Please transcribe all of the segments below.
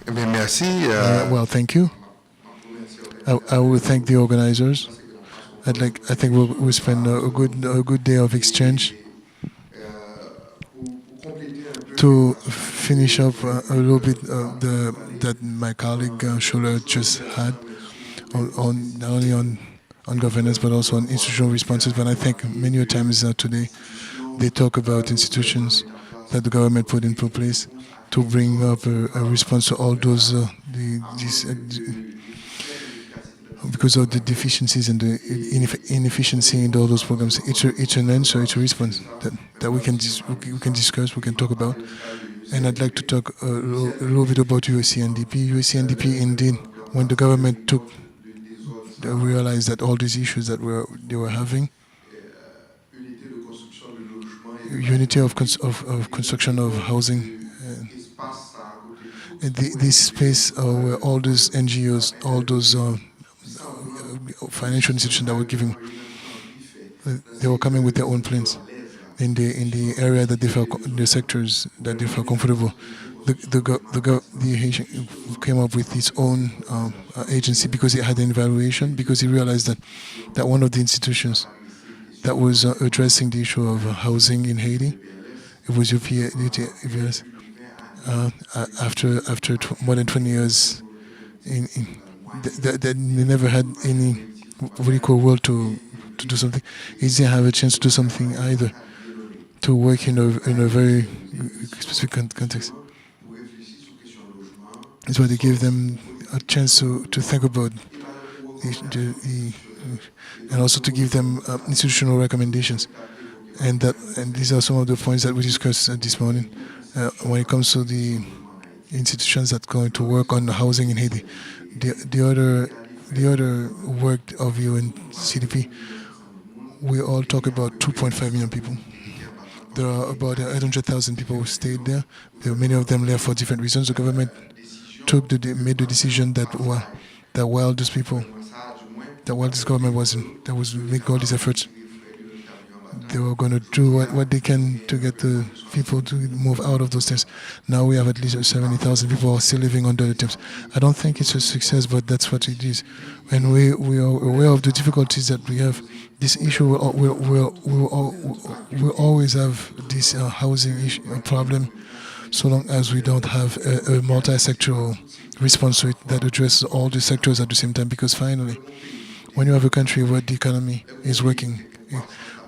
Eh bien, merci. Well, thank you. I will thank the organizers. I think we'll spend a good day of exchange to finish up a little bit the that my colleague Schuler just had on not only on governance but also on institutional responses. But I think many times today they talk about institutions that the government put into place to bring up a response to all those these because of the deficiencies and the inefficiency in all those programs. It's an answer, it's a response that we can discuss, we can talk about. And I'd like to talk a little bit about UCNDP. UCNDP, indeed, when the government took, they realized that all these issues that they were having, unity of construction of housing, and this space where all those NGOs, all those financial institutions that were giving, they were coming with their own plans in the area that they felt, the sectors that they felt comfortable. The Haitian came up with its own agency because it had an evaluation, because it realized that one of the institutions that was addressing the issue of housing in Haiti, it was UPS. After more than 20 years, they never had any what do you call will to do something. It didn't have a chance to do something either, to work in a very specific context. It's why they gave them a chance to think about the and also to give them institutional recommendations. And these are some of the points that we discussed this morning when it comes to the institutions that are going to work on the housing in Haiti. The other work of UNCDP, we all talk about 2.5 million people. There are about 800,000 people who stayed there. There are many of them left for different reasons. The government made the decision that while these people, that while this government was making all these efforts, they were going to do what they can to get the people to move out of those tents. Now we have at least 70,000 people who are still living under the tents. I don't think it's a success, but that's what it is. And we are aware of the difficulties that we have. This issue will always have this housing issue, problem, so long as we don't have a multi-sectoral response to it that addresses all the sectors at the same time. Because finally, when you have a country where the economy is working,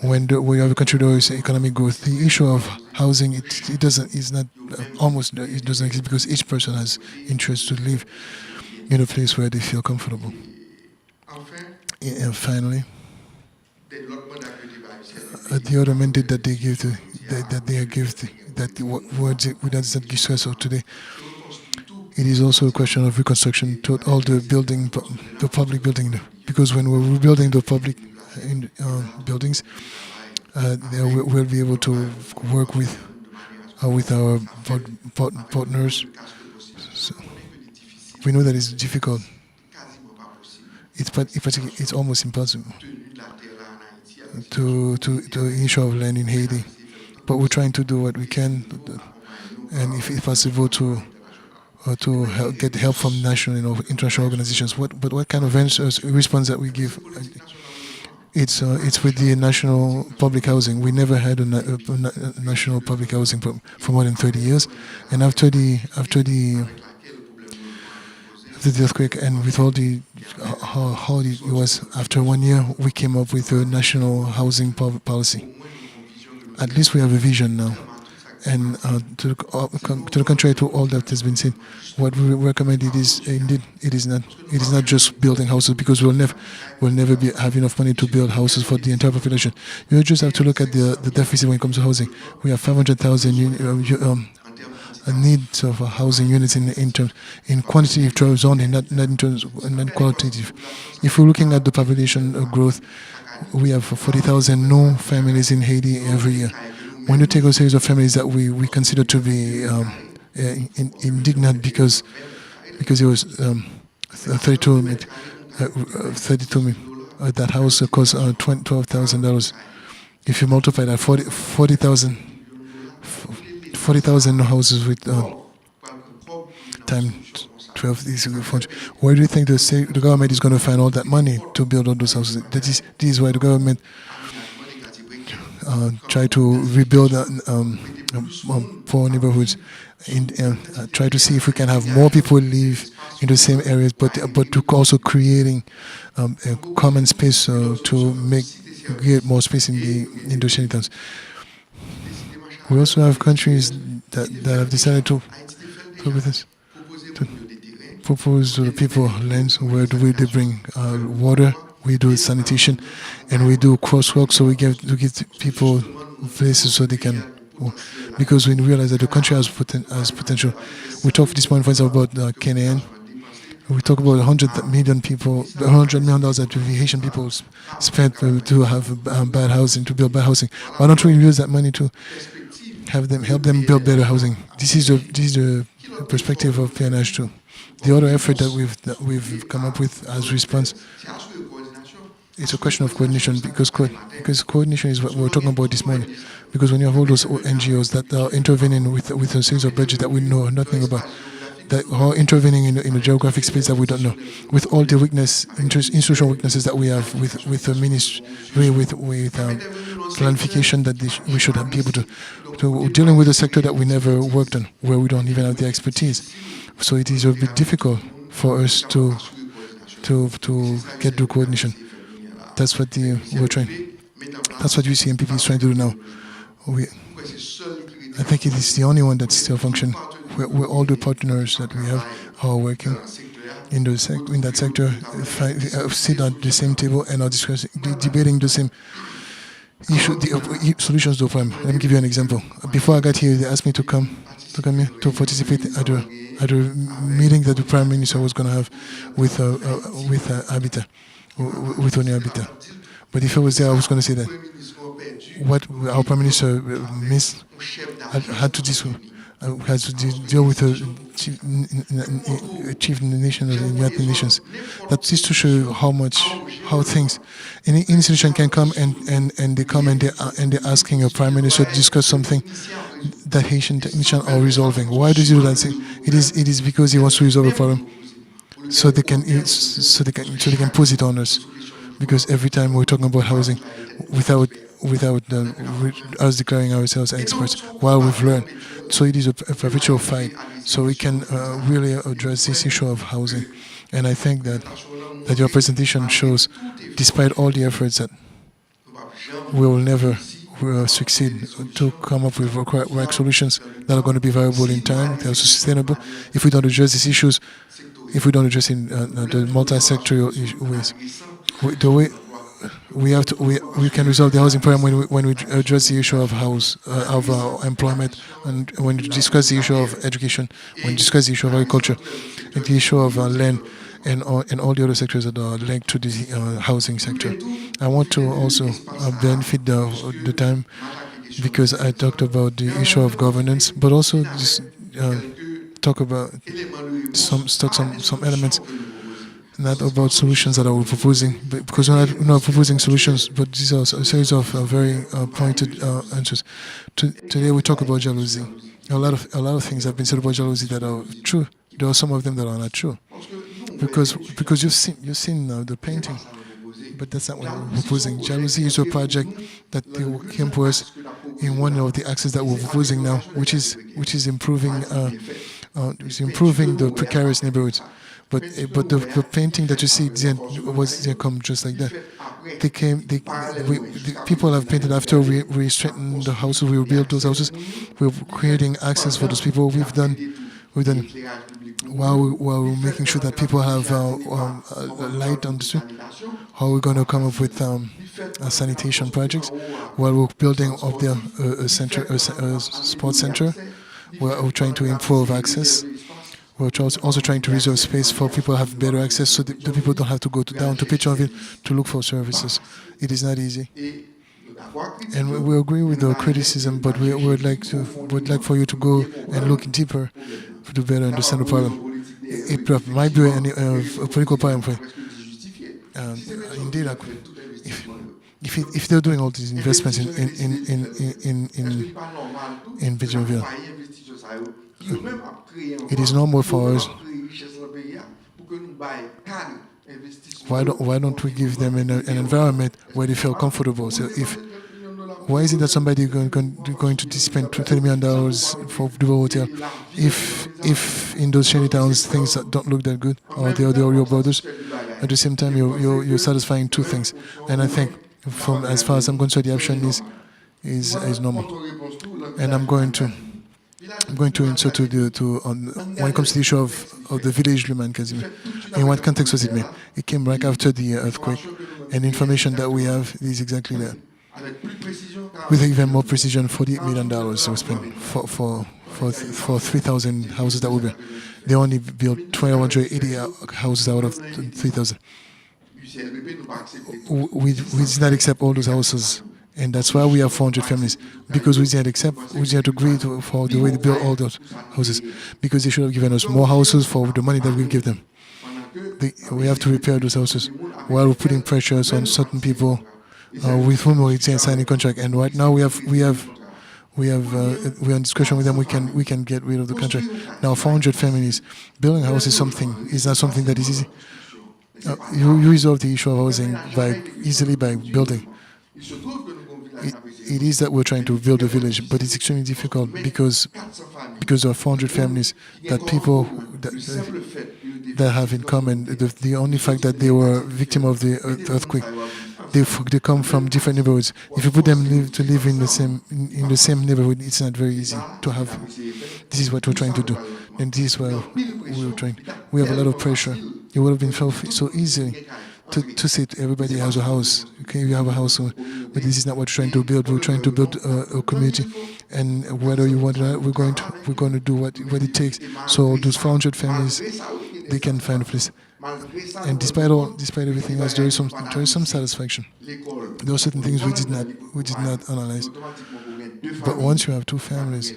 when you have a country where there is economic growth, the issue of housing it doesn't exist, because each person has interest to live in a place where they feel comfortable. And finally, the other mandate that they give we don't discuss of today, it is also a question of reconstruction to all the public building, because when we're rebuilding the public buildings, we'll be able to work with our partners. So we know that it's difficult. It's almost impossible to issue of land in Haiti, but we're trying to do what we can, and if possible to get help from national and international organizations. But what kind of response that we give? It's with the national public housing. We never had a national public housing for more than 30 years, and after the earthquake, and with all the how hard it was, after 1 year we came up with a national housing policy. At least we have a vision now. And to the contrary to all that has been said, what we recommend it is not just building houses, because we'll never have enough money to build houses for the entire population. You just have to look at the deficit when it comes to housing. We have 500,000 needs of housing units in quantitative terms only, not in terms, not qualitative. If we're looking at the population growth, we have 40,000 new families in Haiti every year. When you take a series of families that we consider to be indignant because it was 32 million, that house cost $12,000. If you multiply that, 40,000 houses with time 12 is where do you think the government is going to find all that money to build all those houses? This is why the government try to rebuild poor neighborhoods, try to see if we can have more people live in the same areas, but to also creating a common space to make create more space in the shelters. We also have countries that have decided to work with us to propose to the people lands where do we they bring water, we do sanitation, and we do crosswalk. So we give people places so they can. Because we realize that the country has potential. We talked this morning, for example, about Kenya. We talk about 100 million people, $100 million that the Haitian people spent to have bad housing, to build bad housing. Why don't we use that money to help them build better housing? This is the perspective of PNH too. The other effort that we've come up with as response, it's a question of coordination because coordination is what we're talking about this morning. Because when you have all those NGOs that are intervening with a series of budget that we know nothing about, that are intervening in a geographic space that we don't know, with all the institutional weaknesses that we have with the ministry, with planification that we should be able to dealing with a sector that we never worked on, where we don't even have the expertise. So it is a bit difficult for us to get the coordination. That's what we're trying. That's what UCMPP is trying to do now. I think it is the only one that still functions, where all the partners that we have are working in that sector, sit at the same table and are discussing, debating the same issue, the solutions to the problem. Let me give you an example. Before I got here, they asked me to come here to participate at a meeting that the Prime Minister was going to have with Habitat, with Oni Habitat. But if I was there, I was going to say that what our Prime Minister missed had to deal with a chief nation of the United Nations. That is to show how things, any institution can come and they come and they're asking a Prime Minister to discuss something that Haitian technicians are resolving. Why does he do that? It is because he wants to resolve a problem, so they can pose it on us. Because every time we're talking about housing, without us declaring ourselves experts, while we've learned, so it is a perpetual fight. So we can really address this issue of housing, and I think that your presentation shows, despite all the efforts, that we will never succeed to come up with correct solutions that are going to be viable in time, that are sustainable, if we don't address these issues, if we don't address in the multi-sectorial ways. The way we can resolve the housing problem when we address the issue of employment, and when we discuss the issue of education, when we discuss the issue of agriculture, and the issue of land, and all the other sectors that are linked to the housing sector. I want to also benefit the time, because I talked about the issue of governance, but also just talk about some elements, not about solutions that I was proposing, because we're not proposing solutions, but these are a series of very pointed answers. Today we talk about jealousy. A lot of things have been said about jealousy that are true. There are some of them that are not true, because you've seen the painting, but that's not what we're proposing. Jealousy is a project that came to us in one of the axes that we're proposing now, which is improving the precarious neighborhoods. But the painting that you see didn't come just like that. People have painted after we strengthened the houses, we rebuilt those houses. We're creating access for those people. We've done while we're making sure that people have light on the street. How are we going to come up with sanitation projects while we're building up there a sports center? We're trying to improve access. We're also trying to reserve space for people to have better access, so the people don't have to go down to Pétionville to look for services. It is not easy. And we agree with the criticism, but we would like for you to go and look deeper to better understand the problem. It might be a political problem for you. Indeed, if they're doing all these investments in Pétionville, it is normal for us. Why don't we give them an environment where they feel comfortable? So if why is it that somebody going to spend $20 million for the hotel if in those shady towns things that don't look that good or they're your brothers? At the same time, you're satisfying two things, and I think from as far as I'm concerned, the option is normal. And I'm going to answer to the to on when it comes to the issue of the village Luman Casimir. In what context was it made? It came right after the earthquake, and information that we have is exactly that. With even more precision, $48 million was spent for 3,000 houses that were built. They only built 1,280 houses out of 3,000. We did not accept all those houses, and that's why we have 400 families, because we didn't agree for the way they built all those houses, because they should have given us more houses for the money that we give them. We have to repair those houses while we're putting pressures on certain people with whom we can sign a contract. And right now we're in discussion with them. We can get rid of the contract. Now 400 families building a house is not something that is easy. You resolve the issue of housing easily by building. It is that we're trying to build a village, but it's extremely difficult because there are 400 families that people that have in common the only fact that they were victim of the earthquake. They come from different neighborhoods. If you put them to live in the same neighborhood, it's not very easy to have. This is what we're trying to do, and this is why we're trying. We have a lot of pressure. It would have been so easy to say to everybody has a house. Okay, you have a house, but this is not what we're trying to build. We're trying to build a community, and whether you want that, we're going to do what it takes. So those 400 families, they can find a place. And despite everything else, there is some satisfaction. There are certain things we did not analyze. But once you have two families,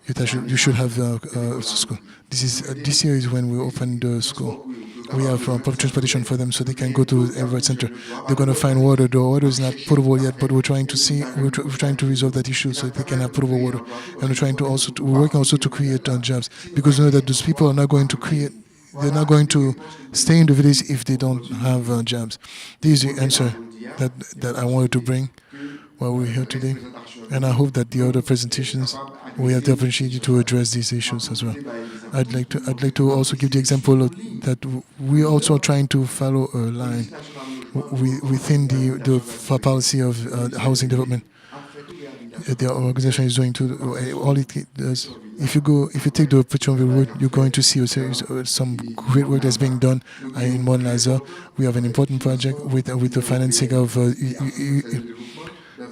you should have a school. This year is when we open the school. We have public transportation for them, so they can go to Everett Center. They're going to find water. The water is not potable yet, but we're trying to resolve that issue so they can have potable water. And we're working also to create jobs, because we know that those people are not going to create. They're not going to stay in the village if they don't have jobs. This is the answer that I wanted to bring while we're here today. And I hope that the other presentations we have the opportunity to address these issues as well. I'd like to also give the example that we're also trying to follow a line within the policy of housing development. The organization is doing all it does. If you take the Petronville route, you're going to see some great work that's being done in Mont Lazare. We have an important project with the financing of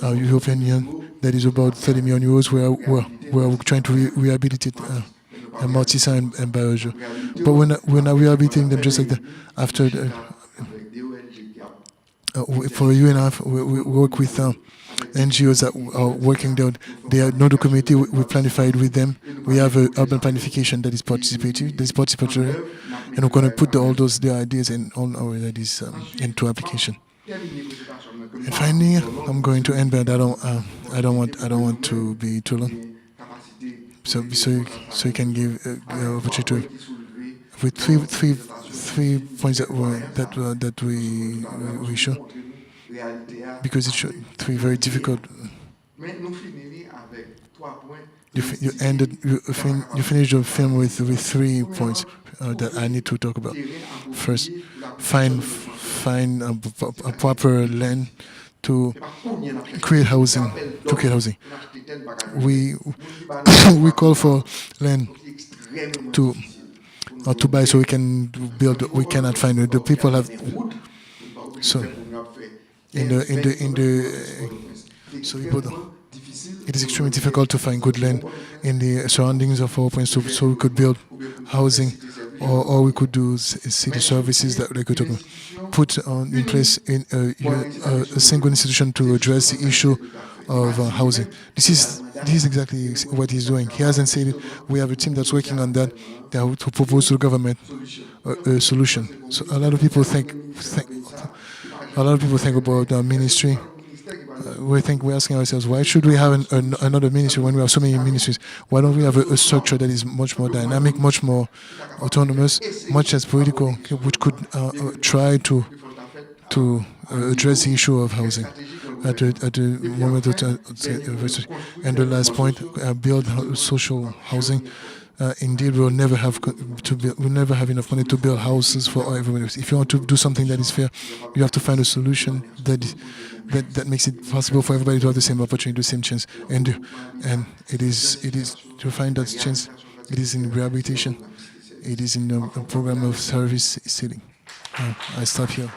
European Union that is about 30 million euros. Where we're trying to rehabilitate Mortissa and Bayojo. But we're not rehabilitating them just like that. After for a year and a half, we work with NGOs that are working there. They know the community. We planified with them. We have an urban planification that is participatory, and we're going to put all the ideas and all our ideas into application. And finally, I'm going to end, but I don't want to be too long. So you can give opportunity with three points that we show, because it showed three very difficult. You finished the film with 3 points that I need to talk about. First, find a proper land to create housing. We call for land to buy, so we can build. We cannot find it. The people have so it is extremely difficult to find good land in the surroundings of our points, so we could build housing, or we could do city services that we could put in place in a single institution to address the issue of housing. This is exactly what he's doing. He hasn't said it. We have a team that's working on that to propose to the government a solution. So a lot of people think about the ministry. we're asking ourselves, why should we have another ministry when we have so many ministries? Why don't we have a structure that is much more dynamic, much more autonomous, much less political, which could try to address the issue of housing at the moment of university. And the last point, build social housing. Indeed, we'll never have we'll never have enough money to build houses for everyone. If you want to do something that is fair, you have to find a solution that makes it possible for everybody to have the same opportunity, the same chance. And it is to find that chance. It is in rehabilitation. It is in a program of service ceiling. I stop here.